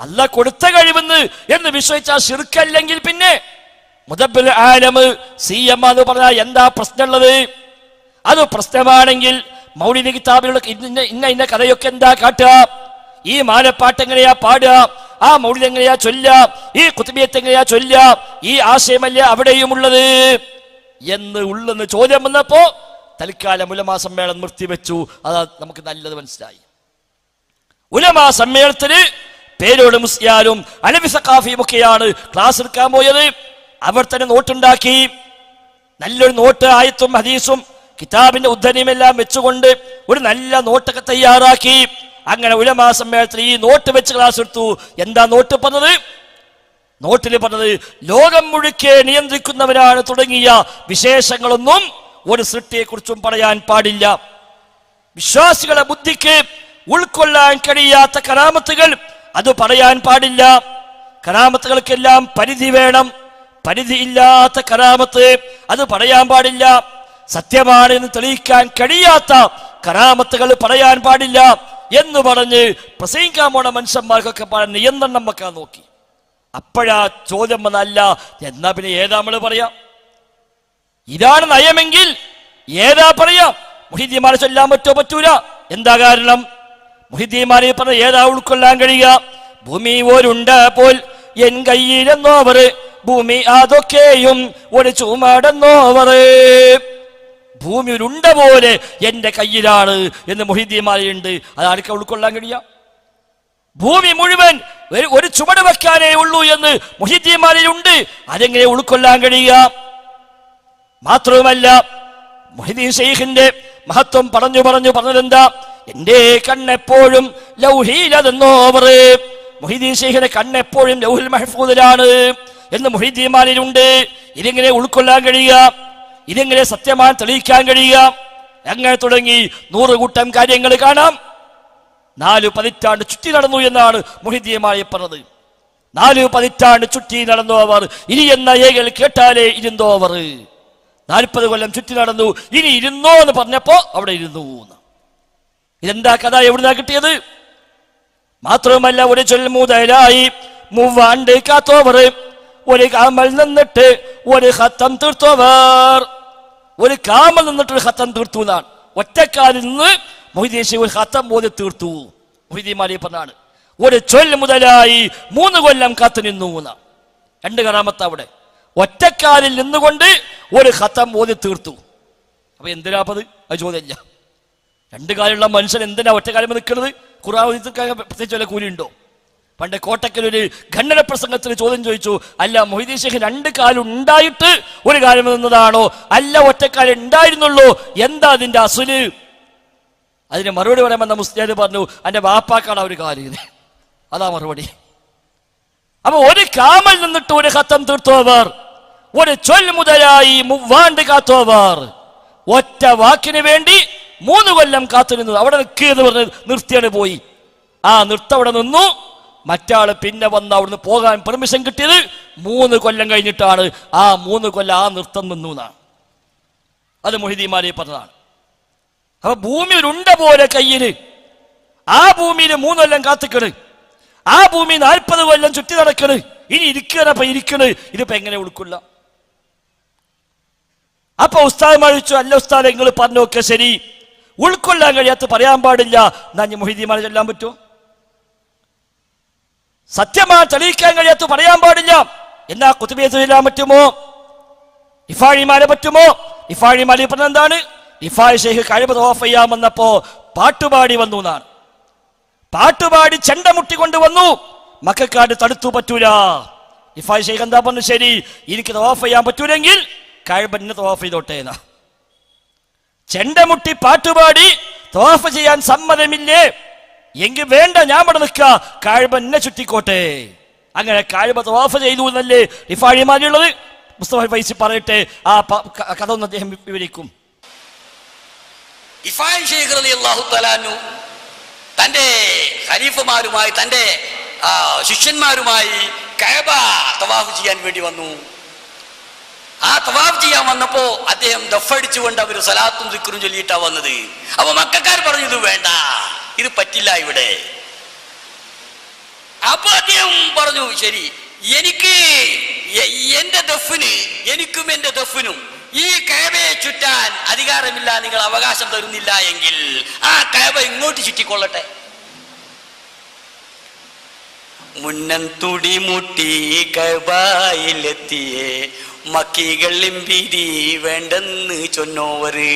അല്ലാഹ് കൊടുത്ത കഴിവെന്ന് എന്ന് വിശ്വസിച്ചാൽ ശിർക്കല്ലെങ്കിൽ പിന്നെ മുദബ്ബിർ ആലം CM എന്ന് പറഞ്ഞാൽ എന്താ പ്രശ്നമുള്ളത്? അത് പ്രശ്നമാണെങ്കിൽ മൗലിദ് കിതാബിലുള്ള ഇന്ന കഥയൊക്കെ എന്താ കാട്ടുക? ഈ മാലപ്പാട്ട് എങ്ങനെയാ പാടുക? ആ മൗലിദ് എങ്ങനെയാ ചൊല്ലുക? ഈ ഖുത്ബിയത്ത് എങ്ങനെയാ ചൊല്ലുക? ഈ ആശയമല്ലേ അവിടെയും ഉള്ളത് ഉള്ളെന്ന് ചോദ്യം വന്നപ്പോ തൽക്കാലം ഉലമാ സമ്മേളനം നിർത്തിവെച്ചു. അതാ നമുക്ക് നല്ലത് മനസ്സിലായി. ഉലമാ സമ്മേളനത്തിന് പേരോട് മുസ്ലിയാരും അലവി സഖാഫിയും ഒക്കെയാണ് ക്ലാസ് എടുക്കാൻ പോയത്. അവർ തന്നെ നോട്ടുണ്ടാക്കി, നല്ലൊരു നോട്ട്, ആയത്തും ഹദീസും കിതാബിന്റെ ഉദ്ധരണിയുമെല്ലാം വെച്ചുകൊണ്ട് ഒരു നല്ല നോട്ടൊക്കെ തയ്യാറാക്കി. അങ്ങനെ ഉലമാ സമ്മേളനത്തിൽ ഈ നോട്ട് വെച്ച് ക്ലാസ് എടുത്തു. എന്താ നോട്ട് പറഞ്ഞത്? നോട്ടിൽ പറഞ്ഞത് ലോകം മുഴുക്കെ നിയന്ത്രിക്കുന്നവരാണ് തുടങ്ങിയ വിശേഷങ്ങളൊന്നും ഒരു സൃഷ്ടിയെക്കുറിച്ചും പറയാൻ പാടില്ല. വിശ്വാസികളെ ബുദ്ധിക്ക് ഉൾക്കൊള്ളാൻ കഴിയാത്ത കറാമത്തുകൾ അത് പറയാൻ പാടില്ല. കറാമത്തുകൾക്കെല്ലാം പരിധി വേണം. പരിധിയില്ലാത്ത കറാമത്ത് അത് പറയാൻ പാടില്ല. സത്യമാണ് എന്ന് തെളിയിക്കാൻ കഴിയാത്ത കറാമത്തുകൾ പറയാൻ പാടില്ല എന്ന് പറഞ്ഞ് പ്രസംഗിക്കാൻ പോണ മനുഷ്യന്മാർക്കൊക്കെ പറഞ്ഞ് നിയന്ത്രണം വെക്കാൻ നോക്കി. അപ്പോഴാ ചോദ്യം വന്നല്ല, എന്നാ പിന്നെ ഏതാ നമ്മൾ പറയാം? ഇതാണ് നയമെങ്കിൽ ഏതാ പറയാം? മുഹീദ്ദീന്മാരെ ചൊല്ലാൻ പറ്റൂല? എന്താ കാരണം? മുഹീദ്ദീന്മാരെ പറഞ്ഞ ഏതാ ഉൾക്കൊള്ളാൻ കഴിയുക? ഭൂമി ഒരുണ്ട പോൽ എൻ കയ്യിലെന്നോവർ, ഭൂമി അതൊക്കെയും ഒരു ചുമടെന്നോവർ. ഭൂമി ഒരുണ്ട പോലെ എന്റെ കയ്യിലാണ് എന്ന് മുഹീദ്ദീന്മാരുണ്ട്. അതാർക്ക് ഉൾക്കൊള്ളാൻ കഴിയുക? ഭൂമി മുഴുവൻ ഒരു ചുമട് വെക്കാനേ ഉള്ളൂ എന്ന് മുഹീദ്ദീന്മാരിലുണ്ട്. അതെങ്ങനെ ഉൾക്കൊള്ളാൻ കഴിയുക? മാത്രവുമല്ല, മുഹീദ്ദീൻ ശൈഖിന്റെ മഹത്വം പറഞ്ഞതെന്താ? എന്റെ കണ്ണെപ്പോഴും ലൗഹീലതെന്നോവർ. മുഹീദ്ദീൻ ശൈഖിന്റെ കണ്ണെപ്പോഴും ലൗഹുൽ മഹ്ഫൂദിലാണ് എന്ന് മുഹീദ്ദീന്മാരിലുണ്ട്. ഇതെങ്ങനെ ഉൾക്കൊള്ളാൻ കഴിയുക? ഇതെങ്ങനെ സത്യമാണ് തെളിയിക്കാൻ കഴിയുക? അങ്ങനെ തുടങ്ങി 100 കൂട്ടം കാര്യങ്ങൾ കാണാം. 4 പതിറ്റാണ്ട് ചുറ്റി നടന്നു എന്നാണ് മുഹീദ്ദീന്മാരെ പറഞ്ഞത്. 4 പതിറ്റാണ്ട് ചുറ്റി നടന്നു അവർ. ഇനി എന്ന ഏകൽ കേട്ടാലേ ഇരുന്നോ അവർ. 40 കൊല്ലം ചുറ്റി നടന്നു, ഇനി ഇരുന്നോ എന്ന് പറഞ്ഞപ്പോ അവിടെ ഇരുന്നു. ഇതെന്താ കഥ? എവിടുന്നാ കിട്ടിയത്? മാത്രവുമല്ല, ഒരു ചൊൽമുതലായി 3 ആണ്ട് കാത്തോവർ, ഒരു കാമൽ നിന്നിട്ട് ഒരു ഖത്തം തീർത്തോവർ. ഒരു കാമൽ നിന്നിട്ട് ഒരു ഖത്തം തീർത്തു എന്നാണ്. ഒറ്റക്കാലിൽ നിന്ന് മുഹീദ്ദീൻ ശൈഖ് ഒരു ഖത്തം ഓതി തീർത്തു. മുഹീദ്ദീന്മാരെ പറഞ്ഞാണ്. ഒരു ചൊല്ല് മുതലായി 3 കൊല്ലം കാത്തു നിന്നു എന്നാണ്. 2 കറാമത്ത് അവിടെ. ഒറ്റക്കാലിൽ നിന്നുകൊണ്ട് ഒരു ഖത്തം ഓതി തീർത്തു. അപ്പൊ എന്തിനാപ്പത്? അത് ചോദ്യമില്ല. 2 കാലുള്ള മനുഷ്യൻ എന്തിനാ ഒറ്റക്കാലം നിൽക്കുന്നത്? ഖുർആൻ പ്രത്യേകിച്ച് വല്ല കൂലിയുണ്ടോ? പണ്ട് കോട്ടക്കലൊരു ഖണ്ഡന പ്രസംഗത്തിൽ ചോദ്യം ചോദിച്ചു, അല്ല മുഹീദ്ദീൻ ശൈഖ് 2 കാലം ഉണ്ടായിട്ട് ഒരു കാലം നിന്നതാണോ, അല്ല ഒറ്റക്കാലം ഉണ്ടായിരുന്നുള്ളൂ, എന്താ അതിന്റെ അസുല്? അതിന് മറുപടി പറയാമെന്ന മുസ്ലിയാർ പറഞ്ഞു, എന്റെ വാപ്പാക്കാണ് ഒരു കാര്യം. അതാ മറുപടി. അപ്പൊ ഒരു കാമൽ നിന്നിട്ട് ഒരു ഖത്തം തീർത്തോവർ, ഒരു ചൊൽ മുതലായി 3 ആണ്ട് കാത്തോവർ. ഒറ്റ വാക്കിന് വേണ്ടി 3 കൊല്ലം കാത്തു നിന്നു. അവിടെ നിൽക്കുക പറഞ്ഞ് നിർത്തിയാണ് പോയി. ആ അവിടെ നിന്നു. മറ്റാള് പിന്നെ വന്ന് അവിടുന്ന് പോകാൻ പെർമിഷൻ കിട്ടിയത് 3 കൊല്ലം കഴിഞ്ഞിട്ടാണ്. ആ 3 കൊല്ലം ആ നൃത്തം നിന്നു എന്നാണ്. അത് മുഹീദ്ദീന്മാരെ പറഞ്ഞതാണ്. അപ്പൊ ഭൂമി ഒരുണ്ട പോലെ കയ്യില്, ആ ഭൂമിയിൽ 3 കൊല്ലം കാത്തിക്കണ്, ആ ഭൂമി 40 കൊല്ലം ചുറ്റി നടക്കണ്, ഇനി ഇരിക്കണ്. ഇതിപ്പോ എങ്ങനെ ഉൾക്കൊള്ള? അപ്പൊ ഉസ്താദ്മാർ ചോദിച്ചു, അല്ല ഉസ്താദ് നിങ്ങൾ പറഞ്ഞൊക്കെ ശരി, ഉൾക്കൊള്ളാൻ കഴിയാത്ത പറയാൻ പാടില്ല, എന്നാ മുഹീദ്ദീന്മാരെ ചൊല്ലാൻ പറ്റുമോ? സത്യമാണ് തെളിയിക്കാൻ കഴിയാത്ത പറയാൻ പാടില്ല, എന്നാ ഖുത്ബിയത്ത് ചൊല്ലാൻ പറ്റുമോ? ഇഫാഴിമാരെ പറ്റുമോ? ഇഫാഴിമാരെ പറഞ്ഞ എന്താണ്? ഇഫാഴി ശൈഖ് കഅബ തവാഫ് ചെയ്യാൻ വന്നപ്പോ പാട്ടുപാടി വന്നു എന്നാണ്. പാട്ടുപാടി ചെണ്ട മുട്ടിക്കൊണ്ട് വന്നു. മക്കക്കാട് തടുത്തു, പറ്റൂല. ഇഫാഴി ശൈഖ് എന്താ പറഞ്ഞു? ശരി, എനിക്ക് തവാഫ് ചെയ്യാൻ പറ്റൂലെങ്കിൽ കഅബനെ തവാഫ് ചെയ്തോട്ടെ എന്നാ. ചെണ്ടമുട്ടി പാട്ടുപാടി തവാഫ് ചെയ്യാൻ സമ്മതമില്ലേ? എങ്കിൽ വേണ്ട, ഞാൻ ഇവിടെ നിൽക്കുക, കഅബനെ ചുറ്റിക്കോട്ടെ. അങ്ങനെ കഅബ തവാഫ് ചെയ്തു എന്നല്ലേ ഇഫാഴിമാരുള്ളത്? മുസ്തഫ ഫൈസി പറയട്ടെ, ആ കഥ ഒന്ന് അദ്ദേഹം വിവരിക്കും. ഇഫാഴി ശൈഖ് റളിയല്ലാഹു തആല അൻഹു തന്റെ ഖലീഫമാരുമായി തന്റെ ശിഷ്യന്മാരുമായി കഅബ തവാഫ് ചെയ്യാൻ വേണ്ടി വന്നു. ആ തവാഫ് ചെയ്യാൻ വന്നപ്പോ അദ്ദേഹം ദഫടിച്ചുകൊണ്ട് അവർ സലാത്തും ദിക്റും ചൊല്ലിയിട്ടാ വന്നത്. അപ്പൊ മക്കക്കാർ പറഞ്ഞു, ഇത് വേണ്ട, ഇത് പറ്റില്ല ഇവിടെ. അപ്പൊ അദ്ദേഹം പറഞ്ഞു, ശരി, എനിക്ക് എന്റെ ദഫിന്, എനിക്കും എന്റെ ദഫിനും ഈ കഅബയെ ചുറ്റാൻ അധികാരമില്ല, നിങ്ങൾ അവകാശം തരുന്നില്ല എങ്കിൽ ആ കഅബ ഇങ്ങോട്ട് ചുറ്റിക്കൊള്ളട്ടെ. മുന്നം തുടി മുട്ടി കഅബയിലെത്തിയേ മക്കികളും പിരി വേണ്ടെന്ന് ചൊന്നോവര്.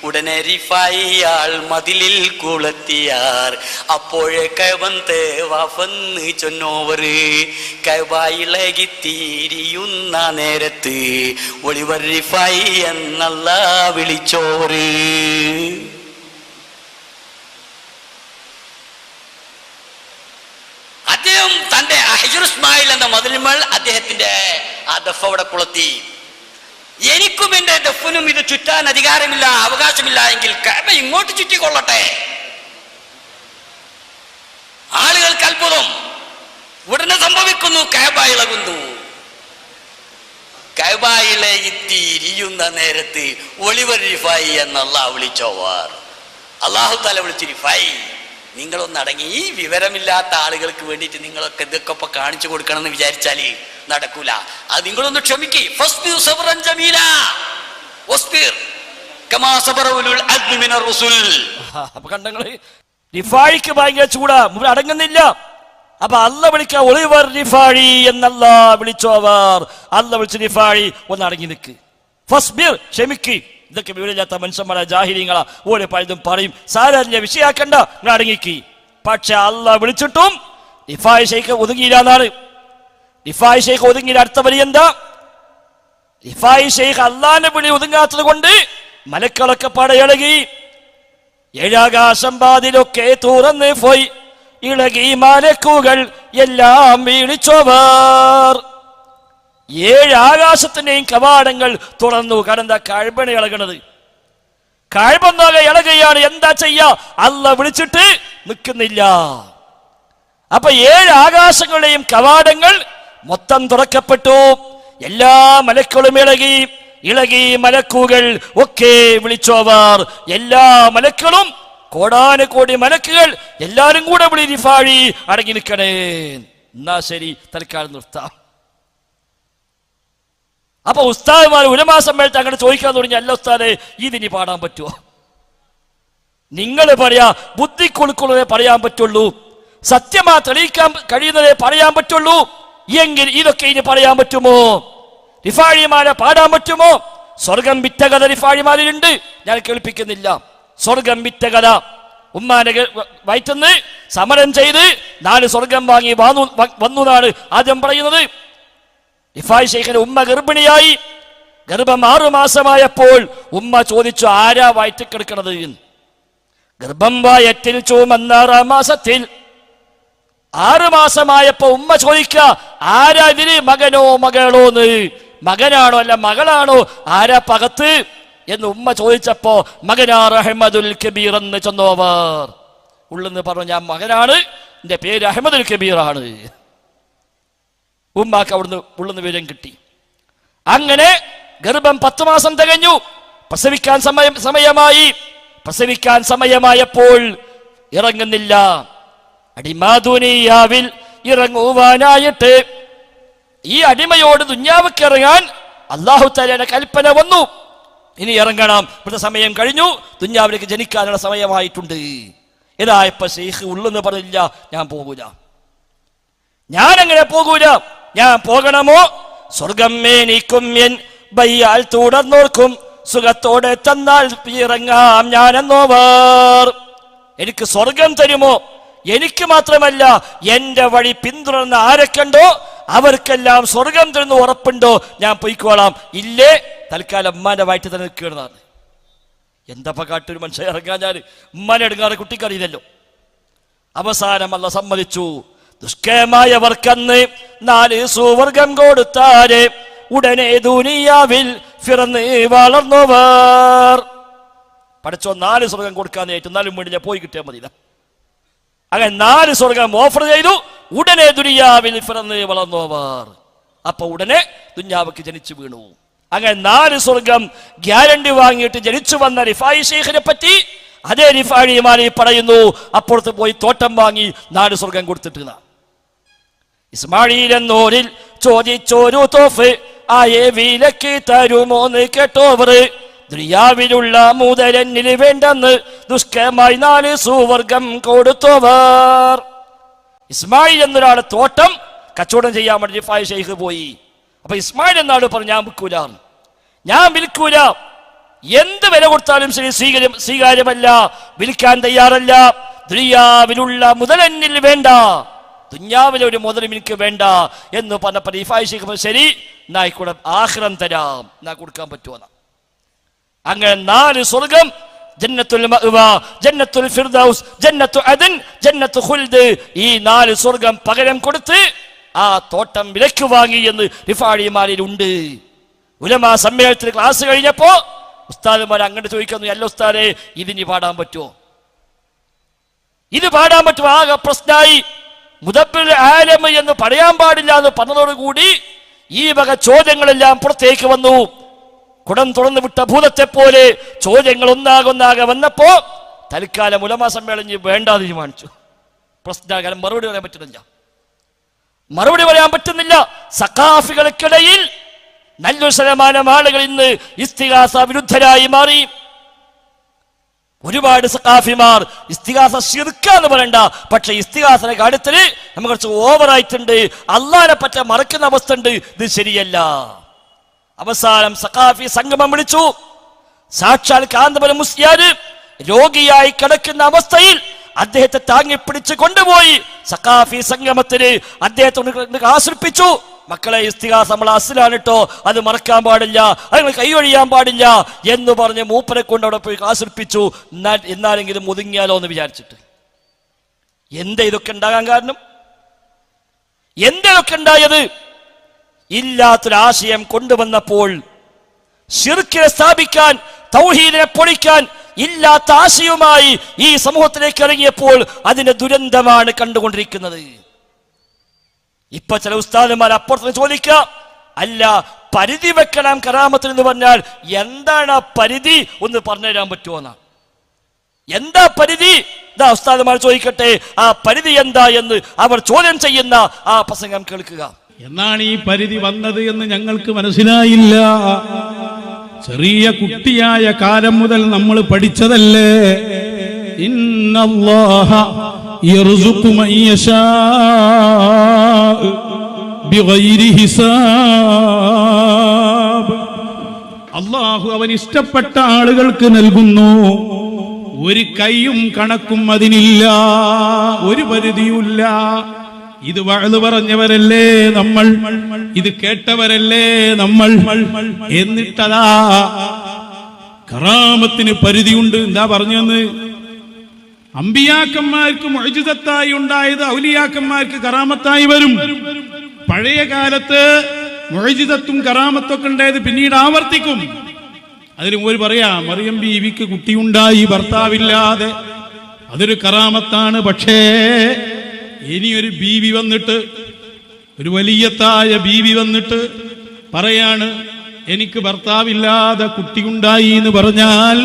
ഉടനെ റിഫായിയാൾ മതിലിൽ കുളത്തിയാർ അപ്പോഴേ കഅബത്തെ വഫന്ന് ചൊന്നോവര്. കഅബ ഇളകിത്തിരിയുന്ന നേരത്ത് ഒളിവർ റിഫായി എന്നല്ല വിളിച്ചോര്. അദ്ദേഹം തന്റെ ഹിജ്ർ ഇസ്മായിൽ എന്ന മതിൽമേൽ അദ്ദേഹത്തിന്റെ ആ ദഫ് അവിടെ കുളത്തി. എനിക്കും എന്റെ ദഫിനും ഇത് ചുറ്റാൻ അധികാരമില്ല, അവകാശമില്ല എങ്കിൽ കഅബ ഇങ്ങോട്ട് ചുറ്റിക്കൊള്ളട്ടെ. ആളുകൾക്ക് അത്ഭുതം. ഉടനെ സംഭവിക്കുന്നു, കഅബ ഇളകുന്നു. കഅബ ഇളകിത്തിരിയുന്ന നേരത്ത് ഒളിവർ റിഫായി എന്ന് അല്ലാഹു വിളിച്ചോവാർ. അല്ലാഹു തആല വിളിച്ചു, റിഫായി നിങ്ങളൊന്ന് അടങ്ങി. ഈ വിവരമില്ലാത്ത ആളുകൾക്ക് വേണ്ടിയിട്ട് നിങ്ങളൊക്കെ ഇതൊക്കെ ഇപ്പൊ കാണിച്ചു കൊടുക്കണം എന്ന് വിചാരിച്ചാല് നടക്കൂല. അത് നിങ്ങളൊന്ന് ക്ഷമിക്കേ. അപ്പൊ കണ്ടങ്ങള് റിഫായിക്ക് ഭയങ്കര ചൂടാ, അടങ്ങുന്നില്ല. അപ്പൊ അല്ല വിളിക്ക ഒളിവർ റിഫാഴി എന്നല്ല വിളിച്ചോവർ. അല്ല വിളിച്ചു, റിഫാഴി ഒന്ന് അടങ്ങി നിൽക്ക്, ഫസ്ബിർ ക്ഷമിക്ക്. ഇതൊക്കെ വിവരമില്ലാത്ത മനുഷ്യന്മാരാ, ജാഹിലീങ്ങളാ, ഓരോ പലതും പറയും. സാരല്ല, വിഷയാക്കണ്ട, നിങ്ങൾ അടങ്ങിക്ക്. പക്ഷെ അല്ല വിളിച്ചിട്ടും റിഫായി ഷെയ്ഖ് ഒതുങ്ങിയില്ല എന്നാണ്. റിഫായി ഷെയ്ഖ് ഒതുങ്ങിയ അടുത്ത വരി എന്താ? റിഫായി ഷെയ്ഖ് അള്ളാന്റെ വിളി ഒതുങ്ങാത്തത് കൊണ്ട് മലക്കളൊക്കെ പടയിളകി. ഏഴാകാശം വാതിലൊക്കെ തുറന്ന് പോയി, ഇളകി മലക്കുകൾ എല്ലാം വിളിച്ചവർ. 7 ആകാശത്തിന്റെയും കവാടങ്ങൾ തുറന്നു. കാരണം എന്താ? കഅബയാണ് ഇളകണത്. കഅബൊന്നാകെ ഇളകുകയാണ്. എന്താ ചെയ്യാ? അല്ല വിളിച്ചിട്ട് നിൽക്കുന്നില്ല. അപ്പൊ 7 ആകാശങ്ങളുടെയും കവാടങ്ങൾ മൊത്തം തുറക്കപ്പെട്ടു. എല്ലാ മലക്കുകളും ഇളകി മലക്കുകൾ ഒക്കെ വിളിച്ചോവർ. എല്ലാ മലക്കളും, കോടാനുകോടി മലക്കുകൾ എല്ലാരും കൂടെ വിളി, റിഫാഴി അടങ്ങി നിൽക്കണേ. എന്നാ ശരി, തൽക്കാലം നിർത്താം. അപ്പൊ ഉസ്താദ്മാർ ഉലമാ സമ്മേളനത്തിൽ അങ്ങനെ ചോദിക്കാൻ തുടങ്ങി, അല്ല ഉസ്താദെ ഇതിനി പാടാൻ പറ്റുമോ? നിങ്ങൾ പറയാ, ബുദ്ധിക്കുളുക്കുള്ളതേ പറയാൻ പറ്റുള്ളൂ, സത്യമാ തെളിയിക്കാൻ കഴിയുന്നതേ പറയാൻ പറ്റുള്ളൂ. എങ്കിൽ ഇതൊക്കെ ഇനി പറയാൻ പറ്റുമോ? റിഫാഴിമാരെ പാടാൻ പറ്റുമോ? സ്വർഗം വിറ്റ കഥ റിഫാഴിമാരിലുണ്ട്, ഞാൻ കേൾപ്പിക്കുന്നില്ല. സ്വർഗം വിറ്റ കഥ. ഉമ്മാനെ വയറ്റുന്ന് സമരം ചെയ്ത് 4 സ്വർഗം വാങ്ങി വന്നു എന്നാണ് ആദ്യം പറയുന്നത്. റിഫായി ഷെയ്ഖിന്റെ ഉമ്മ ഗർഭിണിയായി. ഗർഭം 6 മാസമായപ്പോൾ ഉമ്മ ചോദിച്ചു, ആരാ വയറ്റിൽ കിടക്കണത്? ഗർഭം വയറ്റിൽ ചുമന്ന 6 മാസത്തിൽ. 6 മാസമായപ്പോ ഉമ്മ ചോദിക്ക, ആരാ ഇതിന്? മകനോ മകളോന്ന്? മകനാണോ അല്ല മകളാണോ? ആരാ പകത്ത് എന്ന് ഉമ്മ ചോദിച്ചപ്പോ മകനാർ അഹ്മദുൽ കബീർ എന്ന് ചെന്നോവർ. ഉള്ളെന്ന് പറഞ്ഞു, ഞാൻ മകനാണ്, എന്റെ പേര് അഹ്മദുൽ കബീർ ആണ്. ഉമ്മാക്ക് അവിടുന്ന് ഉള്ളുന്ന വിവരം കിട്ടി. അങ്ങനെ ഗർഭം 10 മാസം തികഞ്ഞു. പ്രസവിക്കാൻ സമയമായി. പ്രസവിക്കാൻ സമയമായപ്പോൾ ഇറങ്ങുന്നില്ല. അടിമാദുനിയാവിൽ ഇറങ്ങുവാനായിട്ട് ഈ അടിമയോട് ദുന്യാവിക്ക് ഇറങ്ങാൻ അല്ലാഹു തആലയുടെ കൽപ്പന വന്നു. ഇനി ഇറങ്ങണം, ഇവിടുത്തെ സമയം കഴിഞ്ഞു, ദുന്യാവിലേക്ക് ജനിക്കാനുള്ള സമയമായിട്ടുണ്ട്. ഇതായപ്പോ ശൈഖ് ഉള്ളെന്ന് പറഞ്ഞില്ല, ഞാൻ പോകൂല, ഞാൻ അങ്ങനെ പോകൂല. ഞാൻ പോകണമോ? സ്വർഗം മേനിക്കും എൻ ബയ്യാൽ തുടർന്നോർക്കും, സുഖത്തോടെ തന്നാൽ ഇറങ്ങാം ഞാനെന്നോവർ. എനിക്ക് സ്വർഗം തരുമോ? എനിക്ക് മാത്രമല്ല, എന്റെ വഴി പിന്തുടർന്ന് ആരൊക്കെണ്ടോ അവർക്കെല്ലാം സ്വർഗം തരുന്നു ഉറപ്പുണ്ടോ? ഞാൻ പൊയ്ക്കോളാം. ഇല്ലേ, തൽക്കാലം ഉമ്മാന്റെ വയറ്റിൽ തന്നെ നിൽക്കുകയാണ്. എന്താ കാട്ടൊരു മനുഷ്യൻ ഇറങ്ങാൻ? ഞാൻ ഉമ്മാനെ എടുങ്ങാറ് കുട്ടിക്കറിയില്ലല്ലോ. അവസാനം അല്ല സമ്മതിച്ചു. ദുഷ്കരമായവർക്കന്ന് 4 സുവർഗം കൊടുത്താരെ ഉടനെ ദുനിയാവിൽ പിറന്ന് വളർന്നവർ. പഠിച്ചോ, 4 സ്വർഗം കൊടുക്കാൻ എന്നാലും വേണ്ടി ഞാൻ പോയി കിട്ടിയാൽ മതി. അങ്ങനെ 4 സ്വർഗം ഓഫർ ചെയ്തു. ഉടനെ ദുനിയാവിൽ പിറന്ന് വളർന്നവർ. അപ്പൊ ഉടനെ ദുനിയാവിക്ക് ജനിച്ചു വീണു. അങ്ങനെ 4 സ്വർഗം ഗ്യാരണ്ടി വാങ്ങിയിട്ട് ജനിച്ചു വന്ന റിഫായി ഷെയ്ഖിനെ പറ്റി അതേ റിഫാഴിമാരി പറയുന്നു, അപ്പുറത്ത് പോയി തോട്ടം വാങ്ങി 4 സ്വർഗം കൊടുത്തിട്ട്. ഇസ്മായിൽ എന്നോരിൽ ചോദിച്ചോരു തോഫ് ആയെ വിലക്ക് തരുമോന്ന് കേട്ടോവർ. ദുനിയാവിലുള്ള മുതലെന്നിൽ വേണ്ടെന്ന് ദുഷ്കരമായി 4 സുവർഗം കൊടുത്തോവർ. ഇസ്മായിൽ എന്നൊരാളെ തോട്ടം കച്ചവടം ചെയ്യാൻ വേണ്ടി റിഫായി ഷെയ്ഖ് പോയി. അപ്പൊ ഇസ്മായിൽ എന്നാൾ പറഞ്ഞു, ഞാൻ വിൽക്കൂല, എന്ത് വില കൊടുത്താലും ശരി സ്വീകാര്യമല്ല, വിൽക്കാൻ തയ്യാറല്ല. ദുനിയാവിലുള്ള മുതലെന്നിൽ വേണ്ട, ദുനിയാവിലെ ഒരു മുതലും എനിക്ക് വേണ്ട എന്ന് പറഞ്ഞപ്പോൾ റിഫായി ഷെയ്ഖ് ശരി നായിക്കൂടെ ആഖിറം തരാം, എന്നാ കൊടുക്കാൻ പറ്റുമോ? അങ്ങനെ 4 സ്വർഗം, ജന്നത്തുൽ മഅ്വ, ജന്നത്തുൽ ഫിർദൗസ്, ജന്നത്തു അദൻ, ജന്നത്തു ഖുൽദ്, ഈ 4 സ്വർഗം പകരം കൊടുത്ത് ആ തോട്ടം വിലക്ക് വാങ്ങി എന്ന് റിഫാഇമാരിൽ ഉണ്ട്. ഉലമാ സമ്മേളനത്തിൽ ക്ലാസ് കഴിഞ്ഞപ്പോ ഉസ്താദുമാർ അങ്ങോട്ട് ചോദിക്കുന്നു, അല്ല ഉസ്താദേ ഇതിന് പാടാൻ പറ്റുമോ? ഇത് പാടാൻ പറ്റുമോ? ആകെ പ്രശ്നമായി. മുദബ്ബിർ ആലം എന്ന് പറയാൻ പാടില്ല എന്ന് പറഞ്ഞതോടുകൂടി ഈ വക ചോദ്യങ്ങളെല്ലാം പുറത്തേക്ക് വന്നു. കുടം തുറന്നു വിട്ട ഭൂതത്തെ പോലെ ചോദ്യങ്ങൾ ഒന്നാകെ വന്നപ്പോ തൽക്കാലം ഉലമാ സമ്മേളനം വേണ്ടാതെ തീരുമാനിച്ചു. പ്രശ്നം മറുപടി പറയാൻ പറ്റുന്നില്ല. സഖാഫികൾക്കിടയിൽ നല്ലൊരു ശതമാനം ആളുകൾ ഇന്ന് ഇസ്തിഗാസ വിരുദ്ധരായി മാറി. ഒരുപാട് സഖാഫിമാർ ഇസ്തിഗാസ ശിർക്കാന്ന് പറയണ്ട, പക്ഷെ ഇസ്തിഗാസയുടെ കാര്യത്തിൽ നമുക്ക് കുറച്ച് ഓവറായിട്ടുണ്ട്, അള്ളാനെ പറ്റ മറക്കുന്ന അവസ്ഥ ഉണ്ട്, ഇത് ശരിയല്ല. അവസാനം സഖാഫി സംഗമം വിളിച്ചു. സാക്ഷാൽ കാന്തപുരം മുസ്ലിയാർ രോഗിയായി കിടക്കുന്ന അവസ്ഥയിൽ അദ്ദേഹത്തെ താങ്ങിപ്പിടിച്ച് കൊണ്ടുപോയി സഖാഫി സംഗമത്തിന് അദ്ദേഹത്തെ ആശ്രയിപ്പിച്ചു. മക്കളെ, ഇസ്തിഗാസ നമ്മൾ അസ്ലാണ് കേട്ടോ, അത് മറക്കാൻ പാടില്ല, അത് കൈയൊഴിയാൻ പാടില്ല എന്ന് പറഞ്ഞ് മൂപ്പരെ കൊണ്ട് അവിടെ പോയി ആശ്രയിപ്പിച്ചു. എന്നാലെങ്കിലും ഒതുങ്ങിയാലോ എന്ന് വിചാരിച്ചിട്ട്. എന്താ ഇതൊക്കെ ഉണ്ടാകാൻ കാരണം? എന്തൊക്കെ ഉണ്ടായത്? ഇല്ലാത്തൊരാശയം കൊണ്ടുവന്നപ്പോൾ, ശിർക്കിനെ സ്ഥാപിക്കാൻ, തൗഹീദിനെ പൊളിക്കാൻ ഇല്ലാത്ത ആശയവുമായി ഈ സമൂഹത്തിലേക്ക് ഇറങ്ങിയപ്പോൾ അതിന്റെ ദുരന്തമാണ് കണ്ടുകൊണ്ടിരിക്കുന്നത്. ഇപ്പൊ ചില ഉസ്താദുമാർ അപ്പുറത്ത് ചോദിക്കുക, അല്ല പരിധി വെക്കണം കറാമത്തിൽ എന്ന് പറഞ്ഞാൽ എന്താണ് പരിധി, ഒന്ന് പറഞ്ഞുതരാൻ പറ്റുമോ? എന്താ പരിധി? ഇതാ ഉസ്താദുമാർ ചോദിക്കട്ടെ, ആ പരിധി എന്താ എന്ന് അവർ ചോദ്യം ചെയ്യുന്ന ആ പ്രസംഗം കേൾക്കുക. എന്നാണ് ഈ പരിധി വന്നത് എന്ന് ഞങ്ങൾക്ക് മനസ്സിലായില്ല. ചെറിയ കുട്ടിയായ കാലം മുതൽ നമ്മൾ പഠിച്ചതല്ലേ, ഇന്നല്ലാഹ യർസുഖു മൻ യശാ ബിഗൈരി ഹിസാബ്. അല്ലാഹു അവൻ ഇഷ്ടപ്പെട്ട ആളുകൾക്ക് നൽകുന്നു, ഒരു കൈയും കണക്കും അതിനില്ല, ഒരു പരിധിയുമില്ല. ഇത് വഅദ് പറഞ്ഞവരല്ലേ നമ്മൾ, ഇത് കേട്ടവരല്ലേ നമ്മൾ. എന്നിട്ടതാ കറാമത്തിന് പരിധിയുണ്ട്. എന്താ പറഞ്ഞെന്ന്? അമ്പിയാക്കന്മാർക്ക് മുഅ്ജിസത്തായി ഉണ്ടായത് ഔലിയാക്കന്മാർക്ക് കറാമത്തായി വരും. പഴയ കാലത്ത് മുഅ്ജിസത്തും കറാമത്തൊക്കെ ഉണ്ടായത് പിന്നീട് ആവർത്തിക്കും. അതിന് ഒരു പറയാം, മറിയം ബീവിക്ക് കുട്ടിയുണ്ടായി ഭർത്താവില്ലാതെ, അതൊരു കറാമത്താണ്. പക്ഷേ ഇനിയൊരു ബീവി വന്നിട്ട്, ഒരു വലിയത്തായ ബീവി വന്നിട്ട് പറയാണ് എനിക്ക് ഭർത്താവില്ലാതെ കുട്ടിയുണ്ടായി എന്ന് പറഞ്ഞാൽ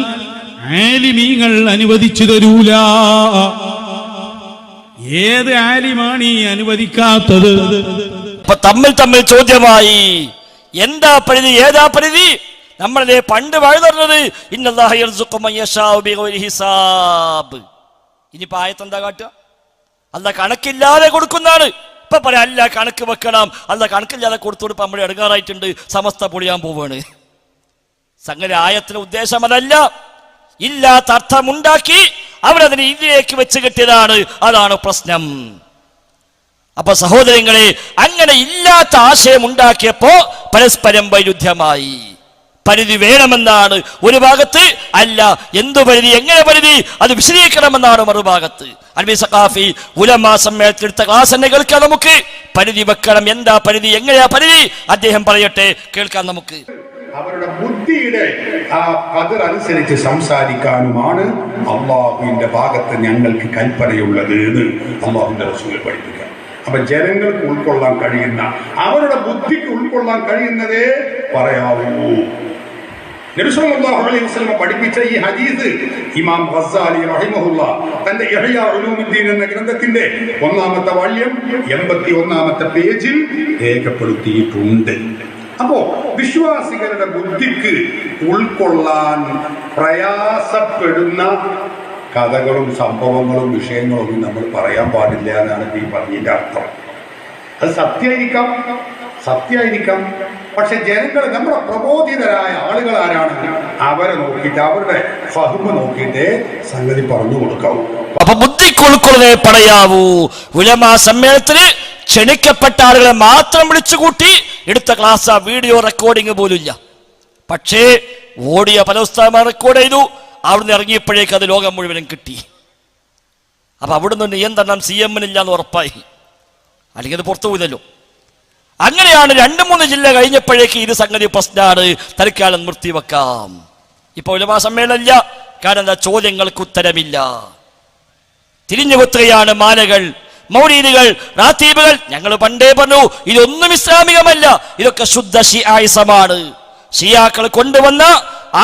ആലിമീങ്ങൾ അനുവദിച്ചു തരൂല. ഏത് ആലിമാണ് ഈ അനുവദിക്കാത്തത്? അപ്പൊ തമ്മിൽ ചോദ്യമായി, എന്താ പരിധി, ഏതാ പരിധി? നമ്മളെ പണ്ട് വഴുതറിഞ്ഞത് ഇന്നല്ലാഹ യർസുഖു മൻ യശാഉ ബിഗൈരി ഹിസാബ്. ഇനിയിപ്പോ ആയത്തെന്താ കാട്ടുക? അല്ലാഹ് കണക്കില്ലാതെ കൊടുക്കുന്നതാണ്. ഇപ്പൊ പറയാം അല്ല കണക്ക് വെക്കണം, അല്ലാഹ് കണക്കില്ലാതെ കൊടുത്തോടുപ്പ് നമ്മൾ ഇടങ്ങാറായിട്ടുണ്ട്, സമസ്ത പൊളിയാൻ പോവാണ്. സംഗതി ആയത്തിന്റെ ഉദ്ദേശം അതല്ല. ഇല്ലാത്ത അർത്ഥമുണ്ടാക്കി അവരതിനെ ഇതിലേക്ക് വെച്ച് കെട്ടിയതാണ്, അതാണ് പ്രശ്നം. അപ്പൊ സഹോദരങ്ങളെ, അങ്ങനെ ഇല്ലാത്ത ആശയം ഉണ്ടാക്കിയപ്പോ പരസ്പരം വൈരുദ്ധ്യമായി. പരിധി വേണമെന്നാണ് ഒരു ഭാഗത്ത്, അല്ല എന്തു പരിധി, എങ്ങനെ പരിധി, അത് വിശദീകരിക്കണമെന്നാണ് മറുഭാഗത്ത്. അൽബി സഖാഫി ഉലമാ സമ്മേളനത്തിൽ എടുത്ത ക്ലാസ് തന്നെ കേൾക്കാം നമുക്ക്. പരിധി വെക്കണം, എന്താ പരിധി, എങ്ങനെയാ പരിധി, അദ്ദേഹം പറയട്ടെ, കേൾക്കാം നമുക്ക്. അവരുടെ ബുദ്ധിയുടെ ആ കതിർ അനുസരിച്ച് സംസാരിക്കാനുമാണ് അള്ളാഹുവിന്റെ ഭാഗത്ത് ഞങ്ങൾക്ക് കൽപ്പനയുള്ളത് എന്ന് അള്ളാഹുവിന്റെ റസൂൽ പഠിപ്പിക്കുക. അപ്പൊ ജനങ്ങൾക്ക് ഉൾക്കൊള്ളാൻ കഴിയുന്ന, അവരുടെ ബുദ്ധിക്ക് ഉൾക്കൊള്ളാൻ കഴിയുന്നതേ പറയാവൂ. നബി സല്ലല്ലാഹു അലൈഹി വസല്ലം പഠിപ്പിച്ച ഈ ഹദീസ് ഇമാം ഗസ്സാലി റഹിമഹുല്ലാഹ് തന്റെ ഇഹ്യാ ഉലൂമുദ്ദീൻ എന്ന ഗ്രന്ഥത്തിന്റെ 1-ാമത്തെ വാള്യം 81-ാമത്തെ പേജിൽ രേഖപ്പെടുത്തിയിട്ടുണ്ട്. അപ്പോ വിശ്വാസികളുടെ ബുദ്ധിക്ക് ഉൾക്കൊള്ളാൻ പ്രയാസപ്പെടുന്ന കഥകളും സംഭവങ്ങളും വിഷയങ്ങളും നമ്മൾ പറയാൻ പാടില്ല എന്നാണ് ഈ പറഞ്ഞതിന്റെ അർത്ഥം. അത് സത്യമായിരിക്കാം. പക്ഷെ ജനങ്ങൾ, നമ്മുടെ പ്രബോധിതരായ ആളുകൾ ആരാണ്, അവരെ നോക്കിയിട്ട് അവരുടെ ഫഹ്മ് നോക്കിയിട്ട് സംഗതി പറഞ്ഞു കൊടുക്കാവൂ. അപ്പൊ ബുദ്ധിക്ക് ഉൾക്കൊള്ളേ പറയാവൂ. ഉലമാ സമ്മേളനത്തിന് ക്ഷണിക്കപ്പെട്ട ആളുകളെ മാത്രം വിളിച്ചുകൂട്ടി എടുത്ത ക്ലാസ്, വീഡിയോ റെക്കോർഡിംഗ് പോലും ഇല്ല. പക്ഷേ ഓഡിയോ പല ഉസ്താദുമാർ റെക്കോർഡ് ചെയ്തു. അവിടുന്ന് ഇറങ്ങിയപ്പോഴേക്ക് അത് ലോകം മുഴുവനും കിട്ടി. അപ്പൊ അവിടുന്ന് നിയന്ത്രണം CM-നില്ലാന്ന് ഉറപ്പായി, അല്ലെങ്കിൽ അത് പുറത്തു പോയില്ലല്ലോ. അങ്ങനെയാണ് 2-3 ജില്ല കഴിഞ്ഞപ്പോഴേക്ക് ഇത് സംഗതി പ്രശ്നമാണ്, തൽക്കാലം നിർത്തിവെക്കാം. ഇപ്പൊ ഉലമാ സമ്മേളനമില്ല, കാരണം എന്താ, ചോദ്യങ്ങൾക്ക് ഉത്തരമില്ല. തിരിഞ്ഞുകുത്തുകയാണ് മാലകൾ, മൗലീദുകൾ, റാത്തീബുകൾ. ഞങ്ങൾ പണ്ടേ പറഞ്ഞു ഇതൊന്നും ഇസ്ലാമികമല്ല, ഇതൊക്കെ ശുദ്ധ ഷിയായിസമാണ്, ഷിയാക്കൾ കൊണ്ടുവന്ന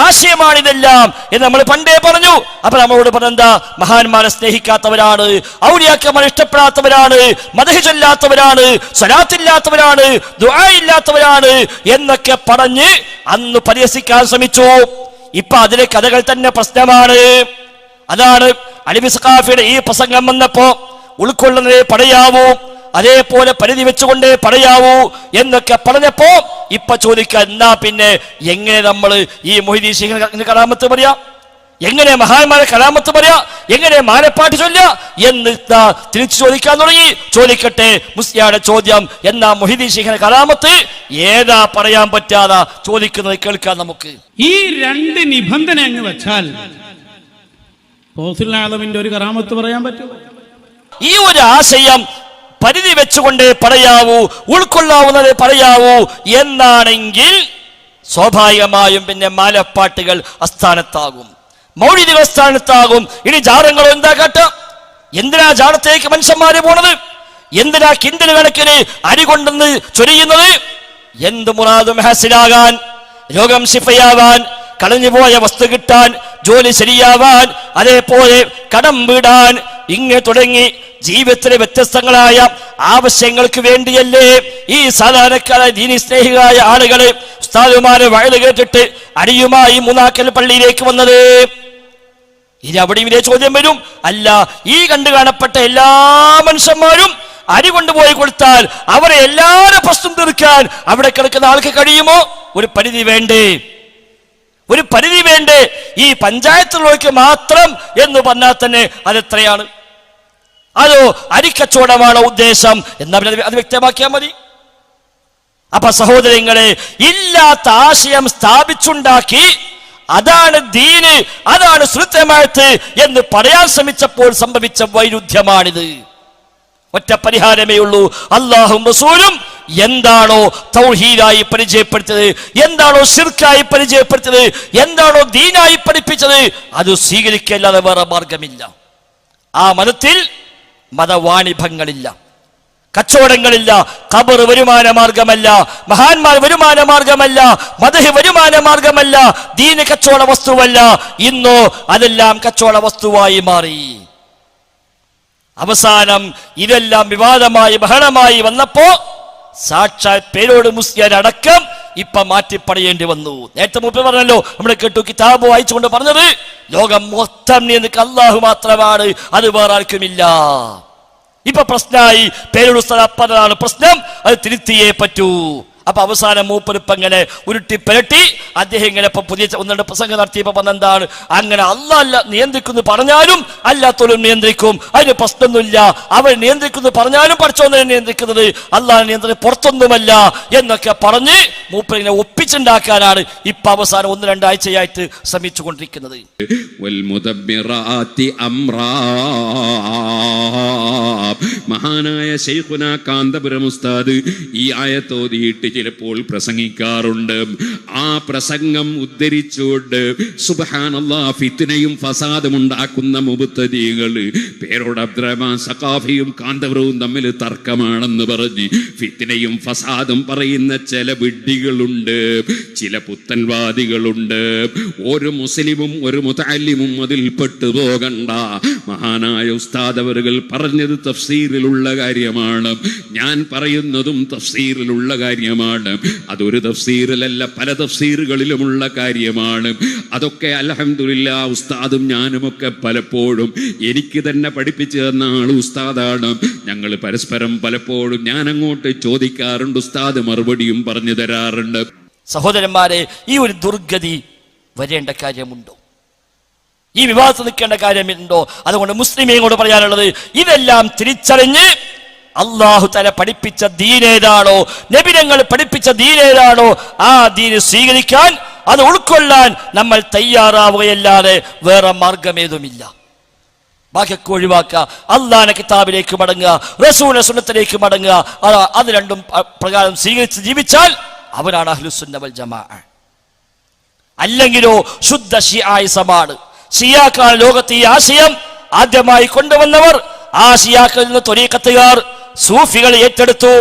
ആശയമാണിതെല്ലാം എന്ന് നമ്മൾ പണ്ടേ പറഞ്ഞു. അപ്പൊ നമ്മളോട് പറഞ്ഞെന്താ, മഹാന്മാരെ സ്നേഹിക്കാത്തവരാണ്, ഔലിയാക്കന്മാരെ ഇഷ്ടപ്പെടാത്തവരാണ്, മദ്ഹ് ചൊല്ലാത്തവരാണ്, സ്വലാത്തില്ലാത്തവരാണ്, ദുആ ഇല്ലാത്തവരാണ് എന്നൊക്കെ പറഞ്ഞ് അന്ന് പരിഹസിക്കാൻ ശ്രമിച്ചു. ഇപ്പൊ അതിലെ കഥകൾ തന്നെ പ്രശ്നമാണ്. അതാണ് അലവി സഖാഫിയുടെ ഈ പ്രസംഗം വന്നപ്പോ ഉൾക്കൊള്ളുന്നതേ പറയാവൂ, അതേപോലെ പരിധി വെച്ചുകൊണ്ടേ പറയാവൂ എന്നൊക്കെ പറഞ്ഞപ്പോ ഇപ്പൊ ചോദിക്കുക, എന്നാ പിന്നെ എങ്ങനെ നമ്മൾ ഈ മൊഹീദ്ദീൻ ശൈഖിന്റെ കറാമത്ത് പറയാ, എങ്ങനെ മഹാന്മാരെ കറാമത്ത് പറയാ, എങ്ങനെ മാലപ്പാട്ട് ചൊല്ല എന്ന് തിരിച്ചു ചോദിക്കാൻ തുടങ്ങി. ചോദിക്കട്ടെ, മുസ്ലിയാരുടെ ചോദ്യം, എന്നാ മൊഹീദ്ദീൻ ശൈഖിന്റെ കറാമത്ത് ഏതാ പറയാൻ പറ്റാതെ ചോദിക്കുന്നത് കേൾക്കാൻ നമുക്ക്. ഈ 2 നിബന്ധന അങ്ങ് വെച്ചാൽ ഗൗസുൽ ആലമിന്റെ ഒരു കറാമത്ത് പറയാൻ പറ്റും. ഈ ഒരു ആശയം പരിധി വെച്ചുകൊണ്ടേ പറയാവൂ, ഉൾക്കൊള്ളാവുന്നതേ പറയാവൂ എന്നാണെങ്കിൽ സ്വാഭാവികമായും പിന്നെ മാലപ്പാട്ടുകൾ അസ്ഥാനത്താകും, മൗലിദുകൾ അസ്ഥാനത്താകും. ഇനി ജാറങ്ങൾ എന്താ കാട്ട? എന്തിനാ ജാറത്തേക്ക് മനുഷ്യന്മാര് പോണത്? എന്തിനാ കിണ്ടൽ കണക്കിന് അരി കൊണ്ടെന്ന് ചൊരിയുന്നത്? എന്ത് മുറാദും ഹാസിലാകാൻ, രോഗം ശിഫയാവാൻ, കളഞ്ഞുപോയ വസ്തു കിട്ടാൻ, ജോലി ശരിയാവാൻ, അതേപോലെ കടം വീടാൻ, ഇങ്ങനെ തുടങ്ങി ജീവിതത്തിലെ വ്യത്യസ്തങ്ങളായ ആവശ്യങ്ങൾക്ക് വേണ്ടിയല്ലേ ഈ സാധാരണക്കാരായ ദീനി സ്നേഹികളായ ആളുകള് ഉസ്താദുമാരെ വയല് കേട്ടിട്ട് അരിയുമായി മൂന്നാക്കൽ പള്ളിയിലേക്ക് വന്നത്? ഇനി അവിടെ ഇവരെ ചോദ്യം വരും, അല്ല ഈ കണ്ടു കാണപ്പെട്ട എല്ലാ മനുഷ്യന്മാരും അരി കൊണ്ടുപോയി കൊടുത്താൽ അവരെ എല്ലാവരും പ്രശ്നം തീർക്കാൻ അവിടെ കിടക്കുന്ന ആൾക്ക് കഴിയുമോ? ഒരു പരിധി വേണ്ടേ? ഒരു പരിധി വേണ്ടേ? ഈ പഞ്ചായത്തുള്ളവർക്ക് മാത്രം എന്ന് പറഞ്ഞാൽ തന്നെ അതെത്രയാണ്? അതോ അരിക്കച്ചവടമാണോ ഉദ്ദേശം എന്നാ അത് വ്യക്തമാക്കിയാൽ മതി. അപ്പൊ സഹോദരങ്ങളെ, ഇല്ലാത്ത ആശയം സ്ഥാപിച്ചുണ്ടാക്കി അതാണ് ദീന്, അതാണ് സുന്നത്ത് എന്ന് പറയാൻ ശ്രമിച്ചപ്പോൾ സംഭവിച്ച വൈരുദ്ധ്യമാണിത്. ഒറ്റ പരിഹാരമേ ഉള്ളൂ, അല്ലാഹും റസൂലും എന്താണോ തൗഹീദായി പരിചയപ്പെടുത്തിയത്, എന്താണോ ശിർക്കായി പരിചയപ്പെടുത്തിയത്, എന്താണോ ദീനായി പഠിപ്പിച്ചത് അത് സ്വീകരിക്കല്ലാതെ വേറെ മാർഗമില്ല. ആ മതത്തിൽ മതവാണിഭങ്ങളില്ല, കച്ചവടങ്ങളില്ല, ഖബർ വരുമാന മാർഗമല്ല, മഹാന്മാർ വരുമാന മാർഗമല്ല, മദ്ഹ് വരുമാന മാർഗമല്ല, ദീന് കച്ചവട വസ്തുവല്ല. ഇന്നോ അതെല്ലാം കച്ചവട വസ്തുവായി മാറി. അവസാനം ഇതെല്ലാം വിവാദമായി ബഹളമായി വന്നപ്പോ സാക്ഷാൽ പേരോട് മുസ്ലിയാരടക്കം ഇപ്പൊ മാറ്റിപ്പറയേണ്ടി വന്നു. നേരത്തെ മുമ്പ് പറഞ്ഞല്ലോ, നമ്മൾ കേട്ടു, കിതാബ് വായിച്ചുകൊണ്ട് പറഞ്ഞത് ലോകം മൊത്തം നിയന്ത്രിക്കുക അല്ലാഹു മാത്രമാണ്, അത് വേറെ ആർക്കുമില്ല. ഇപ്പൊ പ്രശ്നമായി, പേരോട് സ്ഥലപ്പതാണ് പ്രശ്നം, അത് തിരുത്തിയേ പറ്റൂ. അപ്പൊ അവസാനം മൂപ്പരിപ്പങ്ങനെ ഉരുട്ടി പെരട്ടി അദ്ദേഹം ഇങ്ങനെ ഇപ്പൊ പുതിയ 1-2 പ്രസംഗം നടത്തിയപ്പോ പറഞ്ഞെന്താണ്, അങ്ങനെ അല്ല നിയന്ത്രിക്കുന്നു പറഞ്ഞാലും അല്ലാത്തോലും നിയന്ത്രിക്കും, അതിന് പ്രശ്നമൊന്നുമില്ല. അവർ നിയന്ത്രിക്കുന്നു പറഞ്ഞാലും പഠിച്ചോന്നെ നിയന്ത്രിക്കുന്നത്, അല്ലാഹ് നിയന്ത്രണം പുറത്തൊന്നുമല്ല എന്നൊക്കെ പറഞ്ഞ് മൂപ്പരിങ്ങനെ ഒപ്പിച്ചുണ്ടാക്കാനാണ് ഇപ്പൊ അവസാനം 1-2 ആഴ്ചയായിട്ട് ശ്രമിച്ചുകൊണ്ടിരിക്കുന്നത്. മഹാനായ ശൈഖുനാ കാന്തപുരം ഉസ്താദ് ഈ ആയത്തോതിയിട്ട് ചിലപ്പോൾ പ്രസംഗിക്കാറുണ്ട്. ആ പ്രസംഗം ഉദ്ധരിച്ചുകൊണ്ട് സുബ്ഹാനല്ലാഹ് ഫിത്നയും ഫസാദും ഉണ്ടാക്കുന്ന മുബ്തദീകൾ പേരോട് അബ്ദുറഹ്മാൻ സഖാഫിയും കാന്തപുരവും തമ്മിൽ തർക്കമാണെന്ന് പറഞ്ഞ് ഫിത്നയും ഫസാദും പറയുന്ന ചില വിഡ്ഢികളുണ്ട്, ചില പുത്തൻവാദികളുണ്ട്. ഒരു മുസ്ലിമും ഒരു മുതഅല്ലിമും അതിൽ പെട്ടുപോകണ്ട. മഹാനായ ഉസ്താദ് അവറുകൾ പറഞ്ഞത് തഫ്സീറിലുള്ള കാര്യമാണ്, ഞാൻ പറയുന്നതും തഫ്സീറിലുള്ള കാര്യമാണ്. അതൊരു തഫ്സീറിലല്ല, പല തഫ്സീറുകളിലുമുള്ള കാര്യമാണ്. അതൊക്കെ അൽഹംദുലില്ലാഹ് ഉസ്താദും ഞാനുമൊക്കെ പലപ്പോഴും എനിക്ക് തന്നെ പഠിപ്പിച്ചു തന്ന ആൾ ഉസ്താദാണ്. ഞങ്ങൾ പരസ്പരം പലപ്പോഴും ഞാൻ അങ്ങോട്ട് ചോദിക്കാറുണ്ട്, ഉസ്താദ് മറുപടിയും പറഞ്ഞു തരാറുണ്ട്. സഹോദരന്മാരെ, ഈ ഒരു ദുർഗതി വരേണ്ട കാര്യമുണ്ടോ? ഈ വിവാദത്ത് നിൽക്കേണ്ട കാര്യമുണ്ടോ? അതുകൊണ്ട് മുസ്ലിമീങ്ങളോട് പറയാനുള്ളത്, ഇതെല്ലാം തിരിച്ചറിഞ്ഞ് അല്ലാഹു തആല പഠിപ്പിച്ച ദീനേതാണോ, നബിതങ്ങൾ പഠിപ്പിച്ച ദീനേതാണോ, ആ ദീന് സ്വീകരിക്കാൻ, അത് ഉൾക്കൊള്ളാൻ നമ്മൾ തയ്യാറാവുകയല്ലാതെ വേറെ മാർഗമേതുമില്ല. ബാക്കിയൊക്കെ ഒഴിവാക്കുക. അള്ളാഹുവിന്റെ കിതാബിലേക്ക് മടങ്ങുക, റസൂലിന്റെ സുന്നത്തിലേക്ക് മടങ്ങുക. അത് രണ്ടും പ്രകാരം സ്വീകരിച്ച് ജീവിച്ചാൽ അവനാണ് അഹ്ലുസുന്ന വൽ ജമാഅ. അല്ലെങ്കിലോ ശുദ്ധ ഷിയായിസമാണ്. ഷിയാക്കളാണ് ലോകത്ത് ഈ ആശയം ആദ്യമായി കൊണ്ടുവന്നവർ. ആ ഷിയാക്കളിൽ നിന്ന് ത്വരീഖത്തുകാർ, സൂഫികൾ ഏറ്റെടുത്തു.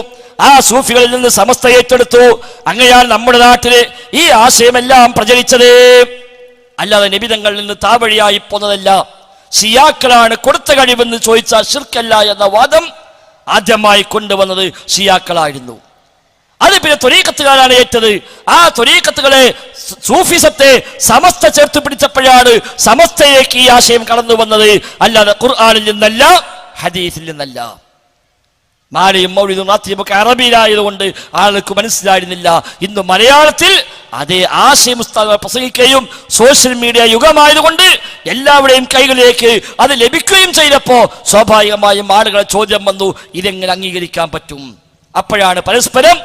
ആ സൂഫികളിൽ നിന്ന് സമസ്ത ഏറ്റെടുത്തു. അങ്ങനെയാണ് നമ്മുടെ നാട്ടില് ഈ ആശയമെല്ലാം പ്രചരിച്ചത്. അല്ലാതെ നബിതങ്ങളിൽ നിന്ന് താവഴിയായി പോന്നതല്ല. ഷിയാക്കളാണ് കൊടുത്ത കഴിവെന്ന് ചോദിച്ചാൽ ശിർക്കല്ല എന്ന വാദം ആദ്യമായി കൊണ്ടുവന്നത് ഷിയാക്കളായിരുന്നു. അത് പിന്നെ ത്വരീഖത്തുകാരാണ് ഏറ്റത്. ആ ത്വരീഖത്തുകളെ, സൂഫിസത്തെ സമസ്ത ചേർത്ത് പിടിച്ചപ്പോഴാണ് സമസ്തയിലേക്ക് ഈ ആശയം കടന്നു വന്നത്. അല്ലാതെ ഖുർആനിൽ നിന്നല്ല, ഹദീസിൽ നിന്നല്ല. മാലയും മൗലിദും റാത്തീബൊക്കെ അറബിയിലായതുകൊണ്ട് ആൾക്ക് മനസ്സിലായിരുന്നില്ല. ഇന്ന് മലയാളത്തിൽ അതേ ആശയം ഉസ്താദ് പ്രസംഗിക്കുകയും സോഷ്യൽ മീഡിയ യുഗമായതുകൊണ്ട് എല്ലാവരുടെയും കൈകളിലേക്ക് അത് ലഭിക്കുകയും ചെയ്തപ്പോൾ സ്വാഭാവികമായും ആളുകളെ ചോദ്യം വന്നു, ഇതെങ്ങനെ അംഗീകരിക്കാൻ പറ്റും? അപ്പോഴാണ് പരസ്പരം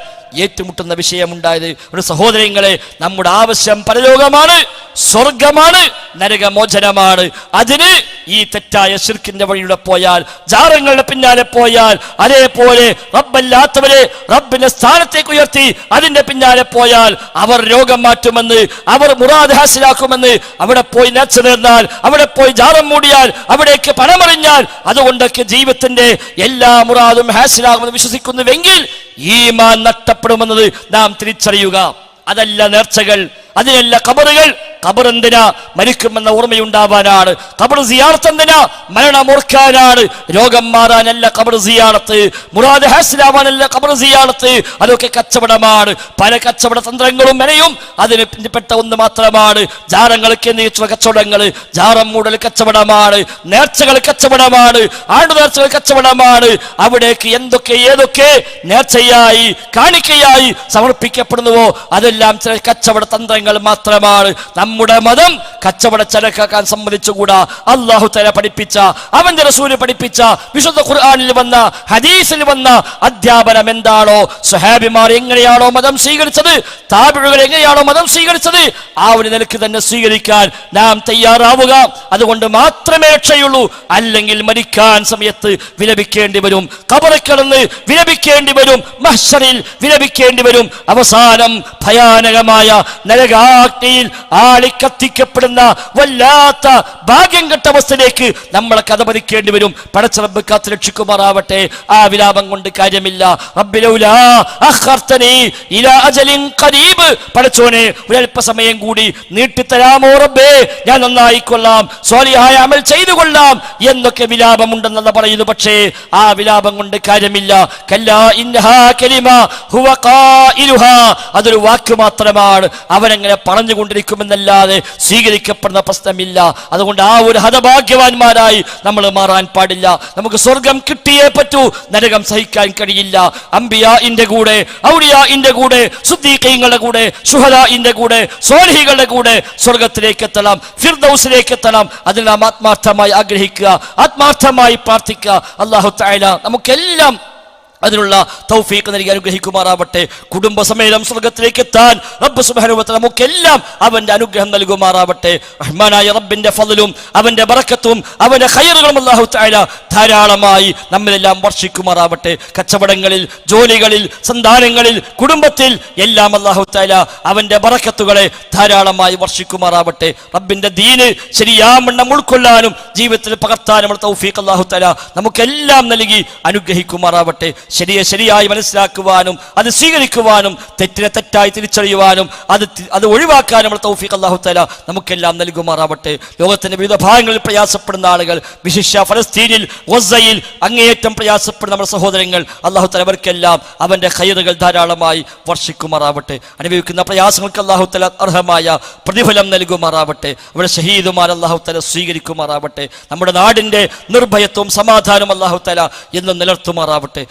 ഏറ്റുമുട്ടുന്ന വിഷയമുണ്ടായത്. ഒരു സഹോദരങ്ങളെ, നമ്മുടെ ആവശ്യം പരലോകമാണ്, സ്വർഗമാണ്, നരകമോചനമാണ്. അതിന് ഈ തെറ്റായ ശിർക്കിന്റെ വഴിയുടെ പോയാൽ, ജാറങ്ങളുടെ പിന്നാലെ പോയാൽ, അതേപോലെ റബ്ബല്ലാത്തവരെ റബ്ബിന്റെ സ്ഥാനത്തേക്ക് ഉയർത്തി അതിന്റെ പിന്നാലെ പോയാൽ അവർ രോഗം മാറ്റുമെന്ന്, അവർ മുറാദ് ഹാസിലാക്കുമെന്ന്, അവിടെ പോയി നേർച്ച നേർന്നാൽ, അവിടെ പോയി ജാറം മൂടിയാൽ, അവിടേക്ക് പണമറിഞ്ഞാൽ അതുകൊണ്ടൊക്കെ ജീവിതത്തിന്റെ എല്ലാ മുറാദും ഹാസിലാകുമെന്ന് വിശ്വസിക്കുന്നുവെങ്കിൽ ഈമാൻ നഷ്ടപ്പെടുമെന്നത് നാം തിരിച്ചറിയുക. അതല്ല നേർച്ചകൾ, അതിനല്ല ഖബറുകൾ. ഖബർ എന്തിനാ? മരിക്കുമെന്ന ഓർമ്മയുണ്ടാവാനാണ്. ഖബർ സിയാറത്ത് എന്തിനാ? മരണമോർക്കാനാണ്. രോഗം മാറാനല്ല ഖബർ സിയാറത്ത്, മുറാദ് ഹാസിലാവാനല്ല ഖബർ സിയാറത്ത്. അതൊക്കെ കച്ചവടമാണ്. പല കച്ചവട തന്ത്രങ്ങളും മെനയും അതിന് പെട്ട ഒന്ന് മാത്രമാണ്. ജാറങ്ങൾക്ക് എന്നീച്ചുള്ള കച്ചവടങ്ങൾ, ജാറം മൂടൽ കച്ചവടമാണ്, നേർച്ചകൾ കച്ചവടമാണ്, ആണ്ടു നേർച്ചകൾ കച്ചവടമാണ്. അവിടേക്ക് എന്തൊക്കെ ഏതൊക്കെ നേർച്ചയായി കാണിക്കയായി സമർപ്പിക്കപ്പെടുന്നുവോ അതെല്ലാം ചില കച്ചവട തന്ത്രങ്ങൾ മാത്രമാണ്. നമ്മുടെ മതം കച്ചവട ചരക്കാക്കാൻ സമ്മതിച്ചുകൂടാ. അല്ലാഹു തആല പഠിപ്പിച്ച, അവന്റെ റസൂൽ പഠിപ്പിച്ച, വിശുദ്ധ ഖുർആനിൽ വന്ന, ഹദീസിൽ വന്ന അധ്യാപനം എന്താണോ, സ്വഹാബിമാർ എങ്ങനെയാണോ മതം സ്വീകരിച്ചത്, താബിഈകൾ എങ്ങനെയാണോ മതം സ്വീകരിച്ചത്, ആ ഒരു നിലയ്ക്ക് തന്നെ സ്വീകരിക്കാൻ നാം തയ്യാറാവുക. അതുകൊണ്ട് മാത്രമേ രക്ഷയുള്ളൂ. അല്ലെങ്കിൽ മരിക്കാൻ സമയത്ത് വിലപിക്കേണ്ടി വരും, ഖബറിൽ കിടന്ന് വിലപിക്കേണ്ടി വരും, മഹ്ശറിൽ വിലപിക്കേണ്ടി വരും. അവസാനം ഭയാനകമായ നരകാഗ്നിയിൽ ആളിക്കത്തിക്കപ്പെടുന്ന വല്ലാത്ത ഭാഗ്യം കെട്ട അവസ്ഥയിലേക്ക് നമ്മളെ കഥ പതിക്കേണ്ടി വരും. പടച്ച റബ്ബ് കാത്ത് രക്ഷിക്കുമാറാവട്ടെ. ആ വിലാപം കൊണ്ട് കാര്യമില്ല. റബ്ബി ലൗലാ അഖർതനി ഇലാ അജലിൻ ഖരീബ്, പടച്ചോനെ ഒരല്പസമയം കൂടി നീട്ടിത്തരാമോ റബ്ബേ, ഞാൻ നന്നായിക്കൊള്ളാം, സ്വാലിഹായ അമൽ ചെയ്തു കൊള്ളാം എന്നൊക്കെ വിലാപമുണ്ടെന്ന് പറയുന്നു. പക്ഷേ ആ വിലാപം കൊണ്ട് കാര്യമില്ല. കല്ലാ ഇന്നഹാ കലിമ ഹുവ ഖായിലുഹാ, അതൊരു വാക്ക് മാത്രമാണ്. അവനെങ്ങനെ പറഞ്ഞുകൊണ്ടിരിക്കുമെന്നല്ലാതെ സ്വീകരിക്കപ്പെടുന്ന പ്രശ്നമില്ല. അതുകൊണ്ട് ആ ഒരു ഹതഭാഗ്യവാന്മാരായി നമ്മൾ മാറാൻ പാടില്ല. നമുക്ക് സ്വർഗം കിട്ടിയേ പറ്റൂ, നരകം സഹിക്കാൻ കഴിയില്ല. അംബിയാഇന്റെ കൂടെ, ഔലിയാഇന്റെ കൂടെ, സുദ്ദീഖീങ്ങളുടെ കൂടെ, ശുഹദാഇന്റെ കൂടെ, സ്വാലിഹീങ്ങളുടെ കൂടെ സ്വർഗത്തിലേക്ക് എത്തണം, ഫിർദൗസിലേക്ക് എത്തണം. അതിൽ നാം ആത്മാർത്ഥമായി ആഗ്രഹിക്കുക, ആത്മാർത്ഥമായി പ്രാർത്ഥിക്കുക. അല്ലാഹു തആല നമുക്കെല്ലാം അതിനുള്ള തൗഫീഖ് നൽകി അനുഗ്രഹിക്കുമാറാവട്ടെ. കുടുംബസമേതം സ്വർഗത്തിലേക്ക് എത്താൻ റബ്ബ് സുബ്ഹാനഹു വ തആല നമുക്കെല്ലാം അവന്റെ അനുഗ്രഹം നൽകുമാറാവട്ടെ. റഹ്മാനായ റബ്ബിന്റെ ഫضലും അവന്റെ ബറക്കത്തും അവന്റെ ഖൈറുകളും അല്ലാഹു തആല ധാരാളമായി നമ്മിലെല്ലാം വർഷിക്കുമാറാവട്ടെ. കച്ചവടങ്ങളിൽ, ജോലികളിൽ, സന്താനങ്ങളിൽ, കുടുംബത്തിൽ എല്ലാം അല്ലാഹു തആല അവന്റെ ബറക്കത്തുകളെ ധാരാളമായി വർഷിക്കുമാറാവട്ടെ. റബ്ബിന്റെ ദീന് ശരിയാവണ്ണം ഉൾക്കൊള്ളാനും ജീവിതത്തിൽ പകർത്താനുമുള്ള തൗഫീഖ് അല്ലാഹു തആല നമുക്കെല്ലാം നൽകി അനുഗ്രഹിക്കുമാറാവട്ടെ. ശരിയെ ശരിയായി മനസ്സിലാക്കുവാനും അത് സ്വീകരിക്കുവാനും തെറ്റിനെ തെറ്റായി തിരിച്ചറിയുവാനും അത് ഒഴിവാക്കാനുമുള്ള തൗഫീഖ് അല്ലാഹു തആല നമുക്കെല്ലാം നൽകുമാറാവട്ടെ. ലോകത്തിന്റെ വിവിധ ഭാഗങ്ങളിൽ പ്രയാസപ്പെടുന്ന ആളുകൾ, വിശിഷ്യ ഫലസ്തീനിൽ, ഗസയിൽ അങ്ങേയറ്റം പ്രയാസപ്പെടുന്ന നമ്മുടെ സഹോദരങ്ങൾ, അല്ലാഹു തആല അവർക്കെല്ലാം അവന്റെ ഖൈറുകൾ ധാരാളമായി വർഷിക്കുമാറാവട്ടെ. അനുഭവിക്കുന്ന പ്രയാസങ്ങൾക്ക് അല്ലാഹു തആല അർഹമായ പ്രതിഫലം നൽകുമാറാവട്ടെ. അവരുടെ ഷഹീദുമാർ അല്ലാഹു തആല സ്വീകരിക്കുമാറാവട്ടെ. നമ്മുടെ നാടിന്റെ നിർഭയത്വവും സമാധാനവും അല്ലാഹു തആല എന്നും നിലർത്തുമാറാവട്ടെ.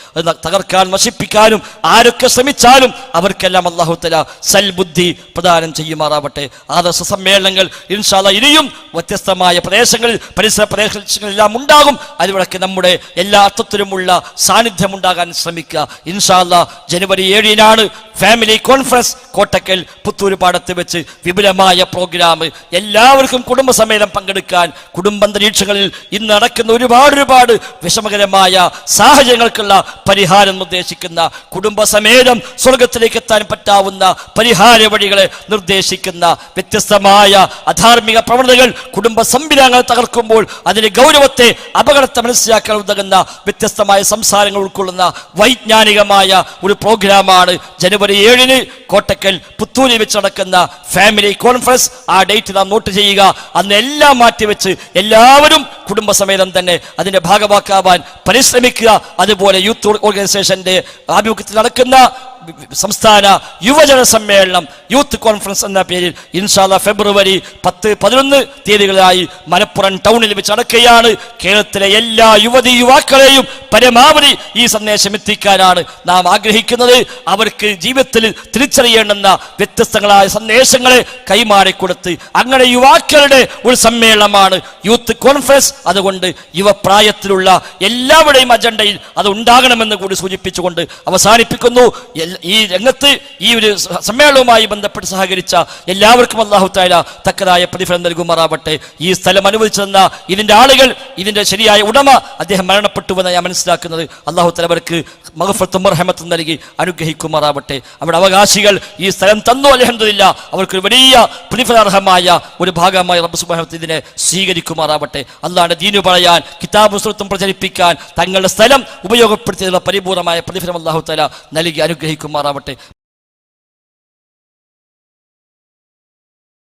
തകർക്കാൻ, നശിപ്പിക്കാനും ആരൊക്കെ ശ്രമിച്ചാലും അവർക്കെല്ലാം അല്ലാഹു തആല സൽബുദ്ധി പ്രദാനം ചെയ്യുമാറാവട്ടെ. ആദർശ സമ്മേളനങ്ങൾ ഇൻഷാ അല്ലാഹ് ഇനിയും വ്യത്യസ്തമായ പ്രദേശങ്ങളിൽ, പരിസര പ്രദേശങ്ങളിലെല്ലാം ഉണ്ടാകും. അതിവിടക്ക് നമ്മുടെ എല്ലാ അർത്ഥത്തിലുമുള്ള സാന്നിധ്യം ഉണ്ടാകാൻ ശ്രമിക്കുക. ഇൻഷാ അല്ലാഹ് ജനുവരി 7-നാണ് ഫാമിലി കോൺഫറൻസ് കോട്ടക്കൽ പുത്തൂരുപാടത്ത് വെച്ച് വിപുലമായ പ്രോഗ്രാം. എല്ലാവർക്കും കുടുംബസമേതം പങ്കെടുക്കാൻ, കുടുംബാന്തരീക്ഷങ്ങളിൽ ഇന്ന് നടക്കുന്ന ഒരുപാട് വിഷമകരമായ സാഹചര്യങ്ങൾക്കുള്ള പരിഹാരം നിർദ്ദേശിക്കുന്ന, കുടുംബസമേതം സ്വർഗത്തിലേക്ക് എത്താൻ പറ്റാവുന്ന പരിഹാര വഴികളെ നിർദ്ദേശിക്കുന്ന, വ്യത്യസ്തമായ അധാർമിക പ്രവണതകൾ കുടുംബ സംവിധാനങ്ങൾ തകർക്കുമ്പോൾ അതിന്റെ ഗൗരവത്തെ, അപകടത്തെ മനസ്സിലാക്കാൻ ഉതകുന്ന വ്യത്യസ്തമായ സംസാരങ്ങൾ ഉൾക്കൊള്ളുന്ന വൈജ്ഞാനികമായ ഒരു പ്രോഗ്രാമാണ് ജനുവരി 7-ന് കോട്ടക്കൽ പുത്തൂരിൽ വെച്ച് നടക്കുന്ന ഫാമിലി കോൺഫറൻസ്. ആ ഡേറ്റ് നാം നോട്ട് ചെയ്യുക. അന്ന് എല്ലാം മാറ്റിവെച്ച് എല്ലാവരും കുടുംബസമേതം തന്നെ അതിന്റെ ഭാഗവാക്കാവാൻ പരിശ്രമിക്കുക. അതുപോലെ യൂത്ത് ഓർഗനൈസേഷന്റെ ആഭിമുഖ്യത്തിൽ നടക്കുന്ന സംസ്ഥാന യുവജന സമ്മേളനം, യൂത്ത് കോൺഫറൻസ് എന്ന പേരിൽ ഇൻഷാ അല്ലാഹ് ഫെബ്രുവരി 10, 11 തീയതികളായി മലപ്പുറം ടൗണിൽ വെച്ച് നടക്കുകയാണ്. കേരളത്തിലെ എല്ലാ യുവതി യുവാക്കളെയും പരമാവധി ഈ സന്ദേശം എത്തിക്കാനാണ് നാം ആഗ്രഹിക്കുന്നത്. അവർക്ക് ജീവിതത്തിൽ തിരിച്ചറിയേണ്ടുന്ന വ്യത്യസ്തങ്ങളായ സന്ദേശങ്ങളെ കൈമാറിക്കൊടുത്ത് അങ്ങനെ യുവാക്കളുടെ ഒരു സമ്മേളനമാണ് യൂത്ത് കോൺഫറൻസ്. അതുകൊണ്ട് യുവപ്രായത്തിലുള്ള എല്ലാവരുടെയും അജണ്ടയിൽ അത് ഉണ്ടാകണമെന്ന് കൂടി സൂചിപ്പിച്ചുകൊണ്ട് അവസാനിപ്പിക്കുന്നു. ഈ രംഗത്ത് ഈ ഒരു സമ്മേളനവുമായി ബന്ധപ്പെട്ട് സഹകരിച്ച എല്ലാവർക്കും അല്ലാഹു തആല തക്കതായ പ്രതിഫലം നൽകുമാറാവട്ടെ. ഈ സ്ഥലം അനുവദിച്ചു തന്ന ഇതിന്റെ ആളുകൾ, ഇതിന്റെ ശരിയായ ഉടമ, അദ്ദേഹം മരണപ്പെട്ടുവെന്ന് ഞാൻ മനസ്സിലാക്കുന്നത്. അല്ലാഹു തആല അവർക്ക് മഗ്ഫിറത്തും റഹ്മത്തും നൽകി അനുഗ്രഹിക്കുമാറാവട്ടെ. അവിടെ അവകാശികൾ ഈ സ്ഥലം തന്നു, അൽഹംദുലില്ലാ. അവർക്ക് വലിയ പ്രതിഫലാർഹമായ ഒരു ഭാഗമായി റബ്ബ് സുബ്ഹാനഹു വ തആല ഇതിനെ സ്വീകരിക്കുമാറാവട്ടെ. അല്ലാഹുവിന്റെ ദീനു പറയാൻ, കിതാബും സുന്നത്തും പ്രചരിപ്പിക്കാൻ തങ്ങളുടെ സ്ഥലം ഉപയോഗപ്പെടുത്തിയതിനുള്ള പരിപൂർണമായ പ്രതിഫലം അല്ലാഹു തആല നൽകി അനുഗ്രഹിക്കുമാറാവട്ടെ.